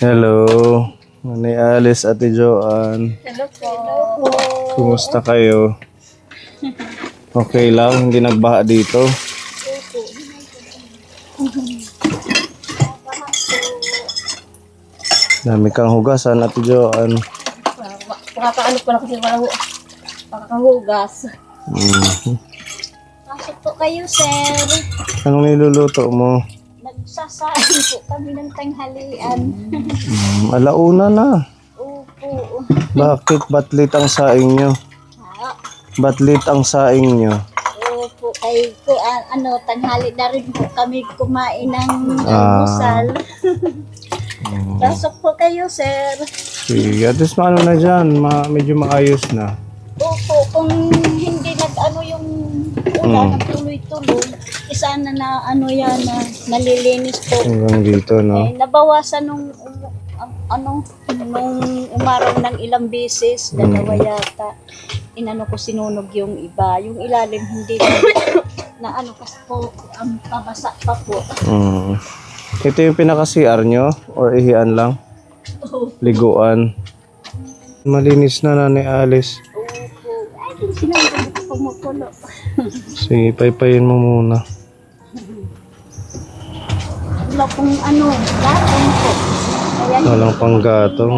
Hello, Nanay Alice, Ate Joanne. Hello po. Kumusta kayo? Okay lang, hindi nagbaha dito. Dami kang hugasan, Ate Joanne. Pakakaano ko lang kasi walang pakakahugas. Pasok po kayo, sir. Anong niluluto mo? Nagsasain po kami ng tanghalian. Alauna na. Opo. Bakit? Ba't late ang saing nyo? Ah, Ba't late ang saing nyo? Opo. Kay ko, tanghali na rin po kami kumain ng almusal. Pasok po kayo, sir. Sige, at least maano na dyan, medyo maayos na. Opo, kung hindi nag-ano yung ulan, tuloy-tuloy, sana na yan, nalilinis po. Hanggang dito, no? Nabawasan nung umaraw ng ilang beses, dalawa yata. Inano ko sinunog yung iba. Yung ilalim hindi na kasi po, ang pabasa pa po. Ito yung pinaka-CR nyo? Or ihian lang? Liguan? Malinis na, Nanay Alice. Opo. Ay, sinabi ko pumupulo. Sige, paypayin mo muna. Wala pong gatong po. Ayan, Walang panggatong.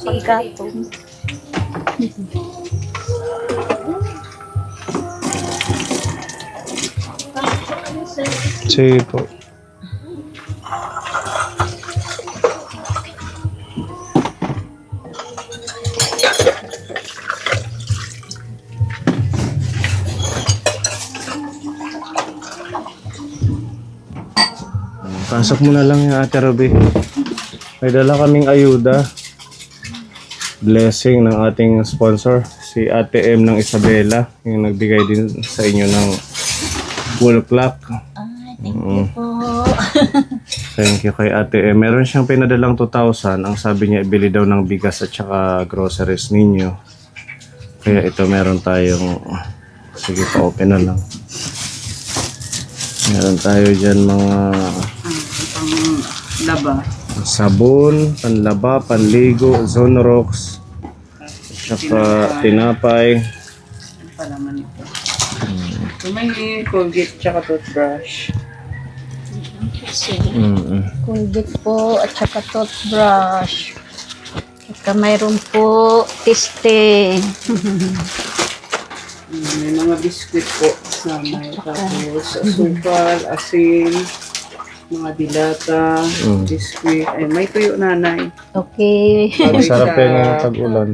panggatong. Sige po. Pasok mo na lang yung Ate Ruby. May dala kaming ayuda. Blessing ng ating sponsor, si Ate M ng Isabela, yung nagbigay din sa inyo ng wall clock. Thank you po. Thank you kay Ate M. Meron siyang pinadalang 2,000. Ang sabi niya, ibili daw ng bigas at saka groceries ninyo. Kaya ito meron tayong, sige pa open na lang. Meron tayo dyan mga Laba. sabon, panlaba, panligo, Zonrox, at saka tinapay. Ano pa naman ito? So, may Colgate tsaka toothbrush. Colgate po at saka toothbrush. At mayroon po tiste. May mga biscuit po na may tapos asukal, asin, mga dilata, biscuit. Ay, may tuyo, nanay. Okay. Masarap yan yung tag-ulan.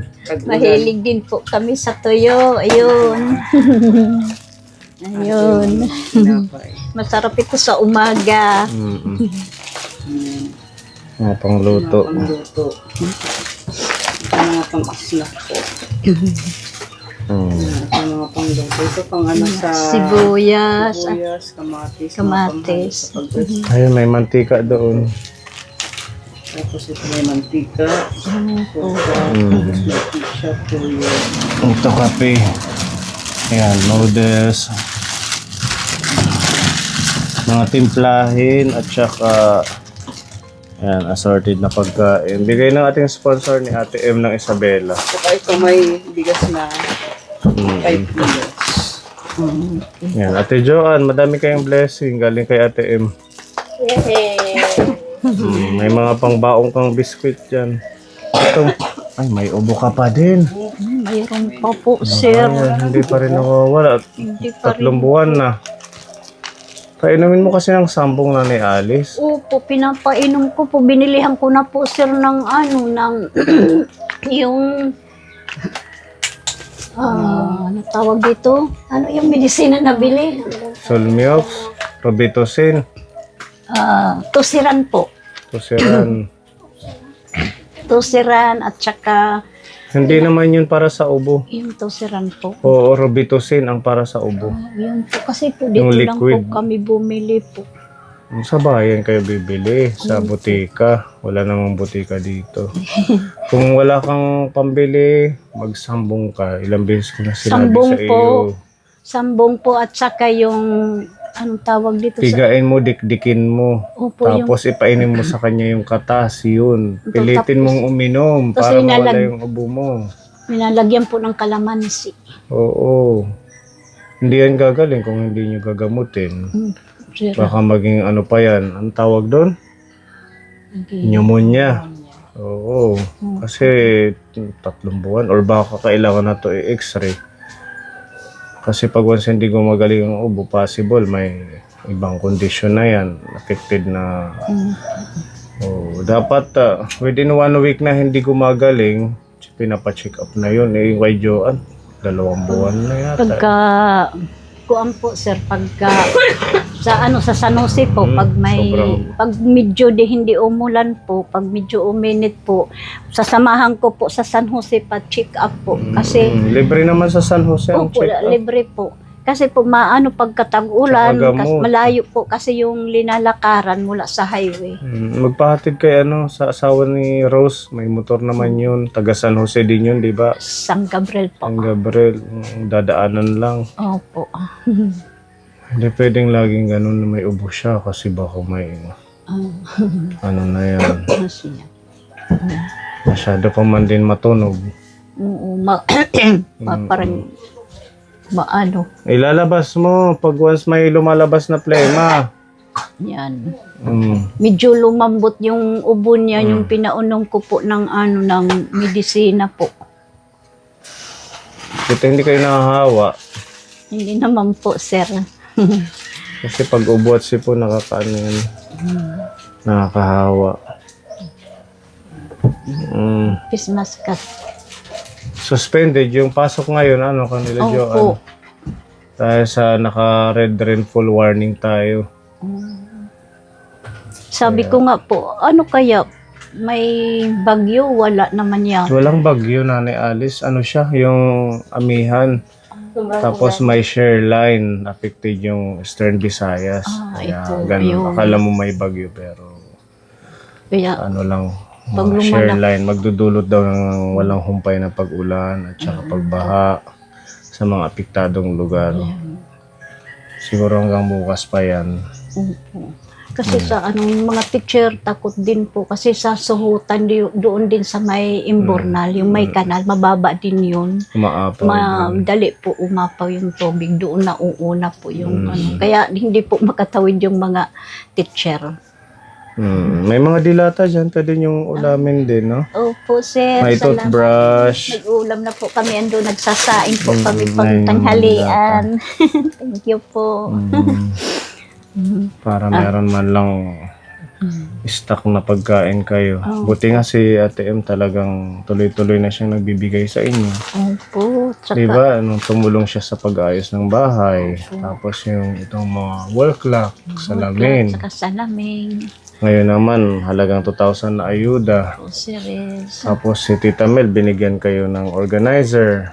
Mahilig din po kami sa tuyo. Ayun. Ayun. Tinapay. Masarap ito sa umaga. Mga pangluto. Pangluto. Mga pang-snack po. Mga pangluto. Ito pang sa Sibuyas. sibuyas, kamatis. Kamatis. Ayun, may mantika doon. Tapos ito may mantika. Tapos may ketchup, tuyo. Ito kape. Ayan, noodles. Mga timplahin at saka ayan, assorted na pagkain. Bigay ng ating sponsor ni Ate M ng Isabela. Saka ito may bigas na 5 kilos. Ayan, Ate Joanne, madami kayong blessing galing kay Ate M. Yay! May mga pangbaong kang biskuit dyan. Ito, ay may ubo ka pa din. Mayroon pa po, sir. Ayan, hindi pa rin nawawala. Hindi pa 3 rin. buwan na. Painumin mo kasi ng sambong na ni Alice. Opo, pinapainom ko po. Binilihan ko na po, sir, ng yung ano tawag dito? Ano yung medisina na bili? Solmiox, Robitussin, Tusiran po. Tusiran. Tusiran at saka Hindi naman yun para sa ubo. yung tusiran po. Oo, Robitussin ang para sa ubo. Yun po. Kasi po dito Yung lang po liquid. kami bumili po. Sa bayan kayo bibili, sa butika. Wala namang butika dito. Kung wala kang pambili, magsambong ka. Ilang beses ko na sinabi Sambong sa iyo. po. Sambong po at saka yung anong tawag dito sa... Pigain mo, dikdikin mo. Opo, Tapos ipainin mo sa kanya yung katas, yun. Pilitin Tapos- mong uminom Tapos para mawala inalag- yung ubo mo. Nilalagyan po ng kalamansi. Oo. Hindi yan gagaling kung hindi nyo gagamutin. Sir. Baka maging ano pa yan. Ang tawag doon? Okay. Pneumonia. Oo. Kasi 3 buwan or baka kailangan na to i-x-ray. Kasi pag once hindi gumagaling ang ubo, possible may ibang kondisyon na yan. Affected na. Oh, dapat within 1 week na hindi gumagaling, pinapacheck up na yun. Eh, kay Joanne, 2 buwan na yata. Pagka kuan po sir, pagka sa San Jose po, sobrang- pag medyo hindi umulan po, pag medyo uminit po, sasamahan ko po sa San Jose pa check up po kasi Libre naman sa San Jose ang po, check up. libre po. Kasi po maano pagkatag-ulan, Tsaka gamot. kasi malayo po kasi yung linalakaran mula sa highway. Magpahatid kay sa asawa ni Rose, may motor naman yun. Taga San Jose din yun, di ba? San Gabriel po. Ang Gabriel, dadaanan lang. Opo. Hindi pwedeng laging ganun na may ubo siya kasi baka may ano na yan. Siya. Masyado pa man din matunog. Oo, parang maano. Ilalabas mo pag once may lumalabas na plema. Yan. Mm. Medyo lumambot yung ubo niya, yung pinaunom ko po ng ng medisina po. Buti hindi kayo nakahawa. Hindi naman po, sir. Kasi pag ubo at sipo nakakaano yan. Nakakahawa. Christmas cut. Suspended yung pasok ngayon, ano kanila Joanne? Opo. Dahil sa naka-red rainfall warning tayo. Sabi ko nga po, ano kaya, may bagyo? Wala naman yan. Walang bagyo, Nanay Alice. Ano siya? Yung amihan. Tapos may share line. Affected yung Eastern Visayas. Kaya ito, ganun. yun. Akala mo may bagyo pero Kaya, ano lang. Pag Mga share lumalak- line. Magdudulot daw ng walang humpay na pag-ulan at saka pagbaha sa mga apektadong lugar. Siguro hanggang bukas pa yan. kasi sa mga teacher, takot din po. Kasi sa suhutan, doon din sa may Imbornal, yung may kanal, mababa din yun. Umaapaw. Madali po umapaw yung tubig. Doon na uuna po yung Kaya hindi po makatawid yung mga teacher. May mga dilata dyan. Pwede yung ulamin din, no? Opo, sir. May Salamat. toothbrush. Nag-ulam na po kami. Ando, nagsasaing po kami may pang tanghalian. Thank you po. Para meron man lang stock na pagkain kayo. Buti nga si Ate M talagang tuloy-tuloy na siyang nagbibigay sa inyo. Opo. Tsaka, Diba? Anong tumulong siya sa pag-ayos ng bahay. Tapos yung itong mga wall clock, salamin. Tsaka salaming. Ngayon naman, halagang 2,000 na ayuda. Po, sir. Tapos si Tita Mel, binigyan kayo ng organizer.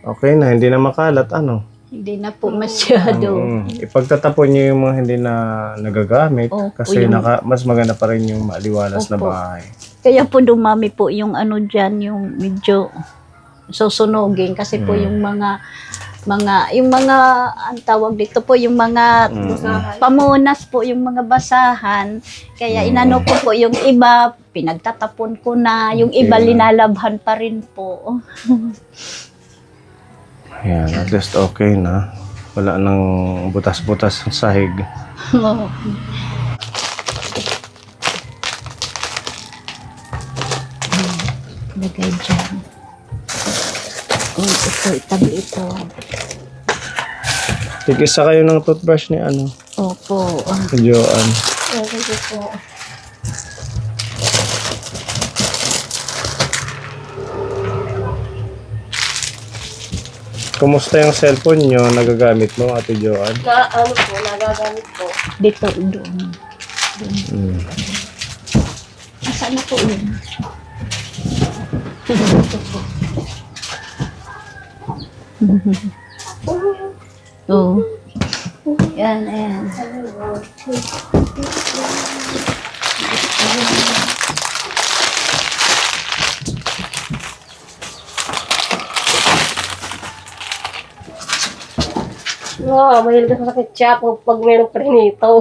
Okay na, hindi na makalat. Ano? Hindi na po masyado. Ipagtatapon niyo yung mga hindi na nagagamit. Opo, Kasi yung- mas maganda pa rin yung maliwalas na Opo. bahay. Kaya po dumami po yung dyan, yung medyo susunogin. Kasi po yung mga ang tawag dito po, yung mga pamunas po, yung mga basahan. Kaya inano ko po yung iba, pinagtatapon ko na. Yung iba linalabhan pa rin po. Ayan, at least okay na. Wala nang butas-butas ng sahig. Lagay dyan. Oh, ito, itabi ito. Tigisa kayo ng toothbrush ni Opo. si Joanne. Okay po. Kumusta yung cellphone nyo? Nagagamit mo, Ate Joanne? Nagagamit po. Dito, doon. Saan na po yun? Oo. Yan, yan. Oo, mahilig ka sa ketchup pag mayroong prinito.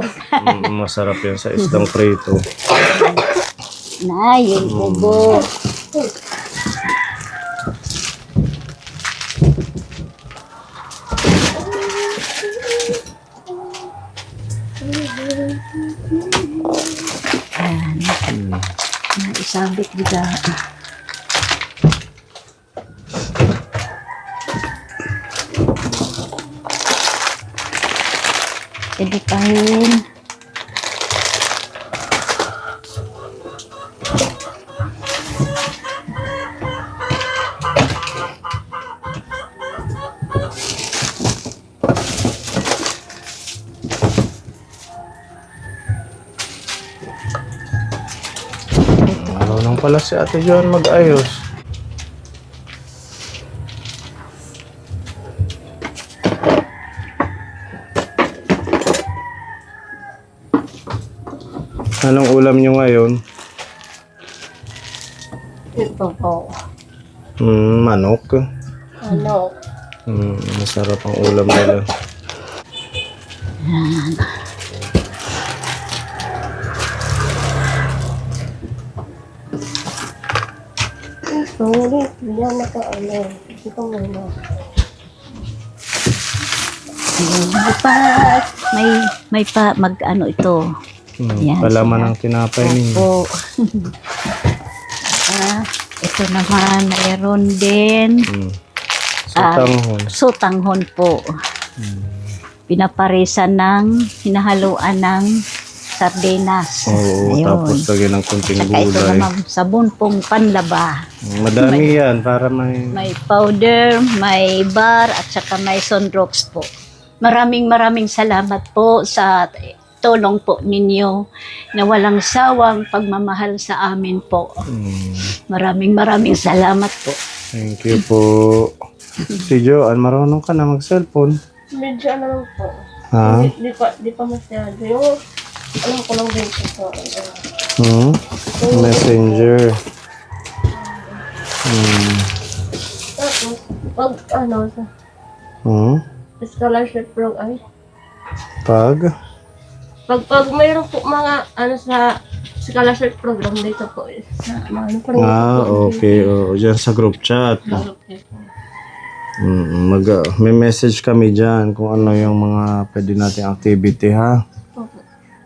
Masarap yan sa isdang prito. Na, yung bubo. Ayan. Isabit juga. Editahin. Marunong pala si Ate Joan mag-ayos. Anong ulam nyo ngayon? Ito po. Manok. Ano? Masarap ang ulam nila. Ito, yan na ka, ano. Ito muna. May pa mag ano ito. Yan, Palaman ng tinapay ninyo. Po. Ito naman mayroon din Sutanghon. sutanghon po. Pinaparisan ng hinahaluan ng sardinas. Oo, Ayun. tapos lagyan ng kunting Saka ito gulay. naman sabon pong panlaba. Madami yan para may... May powder, may bar, at saka may sunrocks po. Maraming salamat po sa tulong po ninyo na walang sawang pagmamahal sa amin po. Maraming salamat po. Thank you po. Si Joan, marunong ka na mag-cellphone. Medyo ano lang po. Ha? Di pa masyado. Yung, alam ko lang din ito. Messenger. Tapos, pag ano, sa scholarship program, ay, pag mayroon po mga ano sa scholarship program dito po sa ano pa rin. Okay. Oo, dyan sa group chat. May message kami dyan kung ano yung mga pwede nating activity, ha?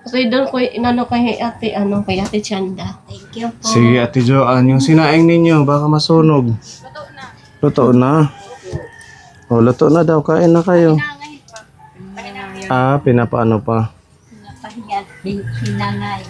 Kasi doon ko inano kay ate Chanda. Thank you po. Sige, Ate Joan, yung sinaing ninyo, baka masunog. Luto na. Oh, luto na daw. Kain na kayo. Pinapaano pa? Pinapahinga, hinangay.